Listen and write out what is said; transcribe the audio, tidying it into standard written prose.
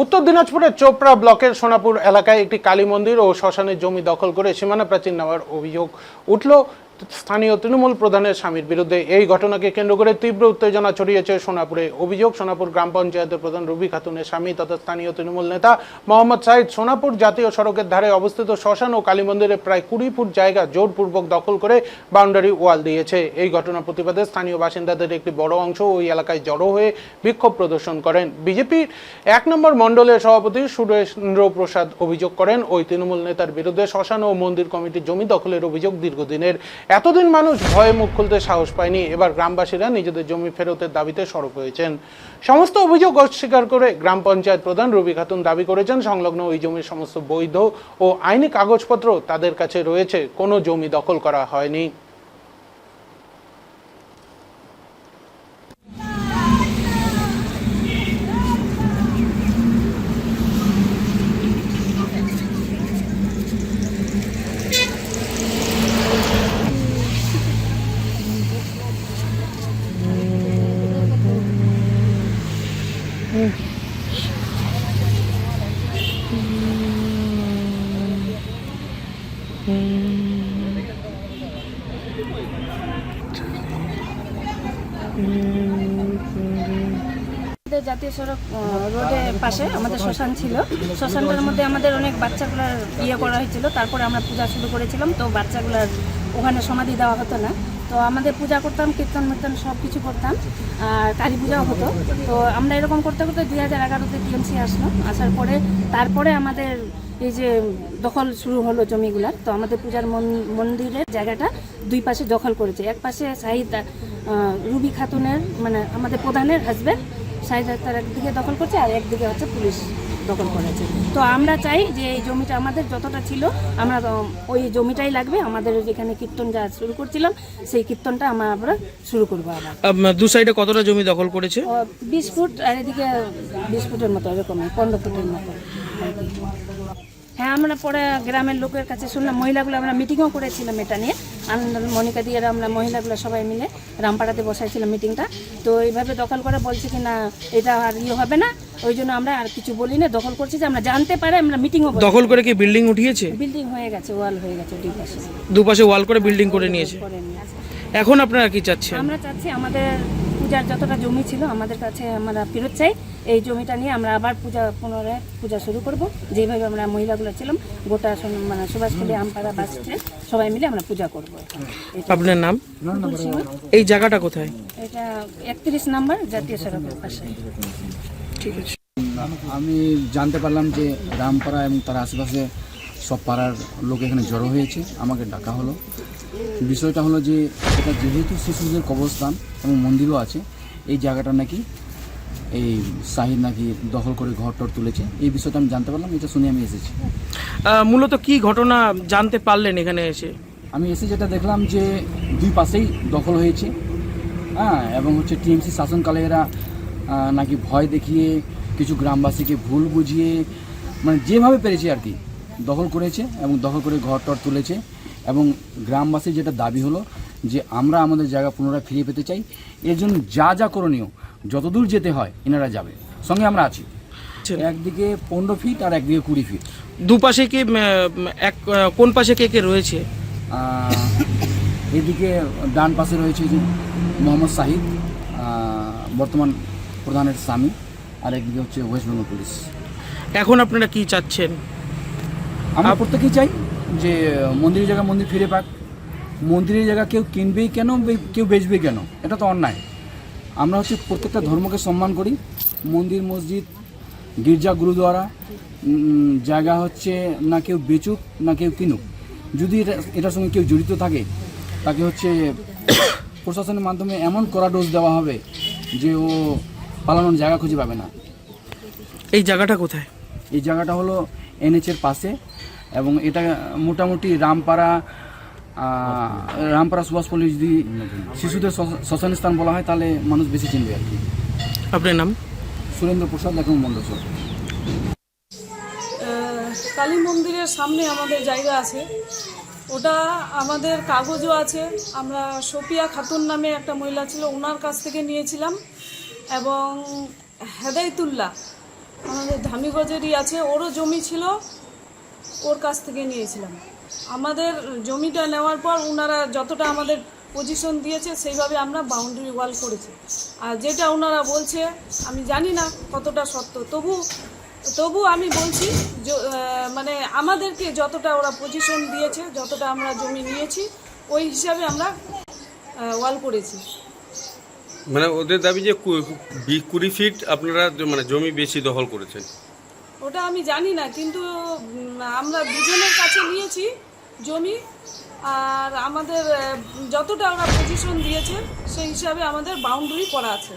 উত্তর দিনাজপুরের চোপড়া ব্লকের সোনাপুর এলাকায় একটি কালী মন্দির ও শ্মশানের জমি দখল করে সীমানা প্রাচীর নেওয়ার অভিযোগ উঠল স্থানীয় তৃণমূল প্রধানের স্বামীর বিরুদ্ধে। এই ঘটনাকে কেন্দ্র করে তীব্র উত্তেজনা ছড়িয়েছে সোনাপুরে। অভিযোগ, সোনাপুর গ্রাম পঞ্চায়েতের প্রধান রুবি খাতুনের স্বামী তথা স্থানীয় তৃণমূল নেতা মোহাম্মদ সাইদ সোনাপুর জাতীয় সড়কের ধারে অবস্থিত শ্মশান ও কালী মন্দিরের প্রায় 20 ফুট জায়গা জোরপূর্বক দখল করে বাউন্ডারি ওয়াল দিয়েছে। এই ঘটনার প্রতিবাদে স্থানীয় বাসিন্দাদের একটি বড় অংশ ওই এলাকায় জড়ো হয়ে বিক্ষোভ প্রদর্শন করেন। বিজেপির 1 নম্বর মণ্ডলের সভাপতি সুরেন্দ্র প্রসাদ অভিযোগ করেন, ওই তৃণমূল নেতার বিরুদ্ধে শ্মশান ও মন্দির কমিটির জমি দখলের অভিযোগ দীর্ঘদিনের। এতদিন মানুষ ভয়ে মুখ খুলতে সাহস পায়নি, এবার গ্রামবাসীরা নিজেদের জমি ফেরতের দাবিতে সরব হয়েছেন। সমস্ত অভিযোগ অস্বীকার করে গ্রাম পঞ্চায়েত প্রধান রুবি খাতুন দাবি করেছেন, সংলগ্ন ওই জমির সমস্ত বৈধ ও আইনি কাগজপত্র তাদের কাছে রয়েছে, কোনো জমি দখল করা হয়নি। জাতীয় সড়ক রোডের পাশে আমাদের শ্মশান ছিল। শ্মশানটার মধ্যে আমাদের অনেক বাচ্চাগুলার ইয়ে করা হয়েছিল, তারপরে আমরা পূজা শুরু করেছিলাম। তো বাচ্চাগুলার ওখানে সমাধি দেওয়া হতো না, তো আমাদের পূজা করতাম, কীর্তন মীর্তন সব কিছু করতাম, আর কালী পূজাও হতো। তো আমরা এরকম করতে করতে 2011-তে টিএমসি আসলো, আসার পরে তারপরে আমাদের এই যে দখল শুরু হলো জমিগুলার। তো আমাদের পূজার মন্দিরের জায়গাটা দুই পাশে দখল করেছে। এক পাশে সাহিদ রুবি খাতুনের মানে আমাদের প্রধানের হাজব্যান্ড সাহিদ আক্তার একদিকে দখল করছে, আর একদিকে হচ্ছে পুলিশ দখল করেছে। তো আমরা চাই যে এই জমিটা আমাদের যতটা ছিল আমরা ওই জমিটাই লাগবে। আমাদের যেখানে কীর্তন যা শুরু করছিলাম সেই কীর্তনটা আমরা শুরু করবো। আবার দু সাইডে কতটা জমি দখল করেছে? 20 ফুট, আর এদিকে 20 ফুটের মতো, এরকম 15 ফুটের মতো। হ্যাঁ, আমরা পরে গ্রামের লোকের কাছে শুনলাম, মহিলাগুলো আমরা মিটিংও করেছিলাম এটা নিয়ে, মনিকা দিয়ে আমরা মহিলাগুলো সবাই মিলে রামপাড়াতে বসাইছিলাম মিটিংটা। তো এইভাবে দখল করে বলছে কি না এটা আর হবে না, ওই জন্য আমরা আর কিছু বলি না, দখল করছি যে আমরা জানতে পারে। আমরা মিটিংও দখল করে কি বিল্ডিং উঠিয়েছে? বিল্ডিং হয়ে গেছে, ওয়াল হয়ে গেছে, দুপাশে ওয়াল করে বিল্ডিং করে নিয়েছে। এখন আপনারা কি চাচ্ছেন? আমরা চাচ্ছি আমাদের পূজার যতটা জমি ছিল আমাদের কাছে আমরা ফেরত চাই। এই জমিটা নিয়ে আমরা আবার পুনরায় পূজা শুরু করব, যেভাবে আমরা মহিলাগুলো ছিলাম গোটা মানে সুভাষপল্লী আমপাড়া বাস স্ট্যান্ড সবাই মিলে আমরা পূজা করব। আপনার নাম? এই জায়গাটা কোথায়? এটা 31 নম্বর জাতীয় সড়কের পাশে। ঠিক আছে। আমি জানতে পারলাম যে রামপাড়া এবং তার আশেপাশে সব পাড়ার লোক এখানে জড়ো হয়েছে, আমাকে ডাকা হলো। বিষয়টা হলো যে এটা যেহেতু শিশুদের কবরস্থান এবং মন্দিরও আছে, এই জায়গাটা নাকি এই সাহিদ নাকি দখল করে ঘর টর তুলেছে। এই বিষয়টা আমি জানতে পারলাম, এটা শুনে আমি এসেছি। মূলত কি ঘটনা জানতে পারলেন এখানে এসে? আমি এসে যেটা দেখলাম যে দুই পাশেই দখল হয়েছে, হ্যাঁ, এবং হচ্ছে টিএমসি শাসনকালে এরা নাকি ভয় দেখিয়ে কিছু গ্রামবাসীকে ভুল বুঝিয়ে মানে যেভাবে পেরেছে আর কি দখল করেছে এবং দখল করে ঘর টর তুলেছে। এবং গ্রামবাসীর যেটা দাবি হলো যে আমরা আমাদের জায়গা পুনরায় ফিরিয়ে পেতে চাই, এর জন্য যা যা করণীয় যতদূর যেতে হয় এনারা যাবে, সঙ্গে আমরা আছি। একদিকে 15 ফিট আর একদিকে 20 ফিট। দুপাশে কি কোন পাশে কে কে রয়েছে? এদিকে ডান পাশে রয়েছে যে মোহাম্মদ সাহিদ, বর্তমান প্রধানের স্বামী, আর একদিকে হচ্ছে ওয়েস্ট বেঙ্গল পুলিশ। এখন আপনারা কি চাচ্ছেন? আমরা প্রত্যেকেই চাই যে মন্দিরের জায়গা মন্দির ফিরে পাক। মন্দিরের জায়গা কেউ কিনবেই কেন, কেউ বেচবে কেন, এটা তো অন্যায়। আমরা হচ্ছে প্রত্যেকটা ধর্মকে সম্মান করি। মন্দির, মসজিদ, গির্জা, গুরুদ্বারা জায়গা হচ্ছে না কেউ বেচুক না কেউ কিনুক। যদি এটার সঙ্গে কেউ জড়িত থাকে তাকে হচ্ছে প্রশাসনের মাধ্যমে এমন কড়া ডোজ দেওয়া হবে যে ও পালানোর জায়গা খুঁজে পাবে না। এই জায়গাটা কোথায়? এই জায়গাটা হলো NH-এর পাশে, এবং এটা মোটামুটি রামপাড়া সুভাষপল্লী যদি শিশুদের শ্মশান স্থান বলা হয় তাহলে মানুষ বেশি চিনবে আর কি। আপনার নাম? সুরেন্দ্র প্রসাদ, এখন মণ্ডল। কালী মন্দিরের সামনে আমাদের জায়গা আছে, ওটা আমাদের কাগজও আছে। আমরা সোপিয়া খাতুন নামে একটা মহিলা ছিল, ওনার কাছ থেকে নিয়েছিলাম, এবং হেদায়তুল্লাহ আমাদের ধামিগজেরই আছে, ওরও জমি ছিল, ওর কাছ থেকে নিয়েছিলাম। আমাদের জমিটা নেওয়ার পর ওনারা যতটা আমাদের পজিশন দিয়েছে সেইভাবে আমরা বাউন্ডারি ওয়াল করেছি। আর যেটা ওনারা বলছে আমি জানি না কতটা সত্য, তবু আমি বলছি মানে আমাদেরকে যতটা ওরা পজিশন দিয়েছে, যতটা আমরা জমি নিয়েছি ওই হিসাবে আমরা ওয়াল করেছি। মানে ওদের দাবি যে 20 ফিট আপনারা মানে জমি বেশি দখল করেছেন। ওটা আমি জানি না, কিন্তু আমরা দুজনের কাছে নিয়েছি জমি, আর আমাদের যতটা ওরা পজিশন দিয়েছে সেই হিসাবে আমাদের বাউন্ডারি করা আছে।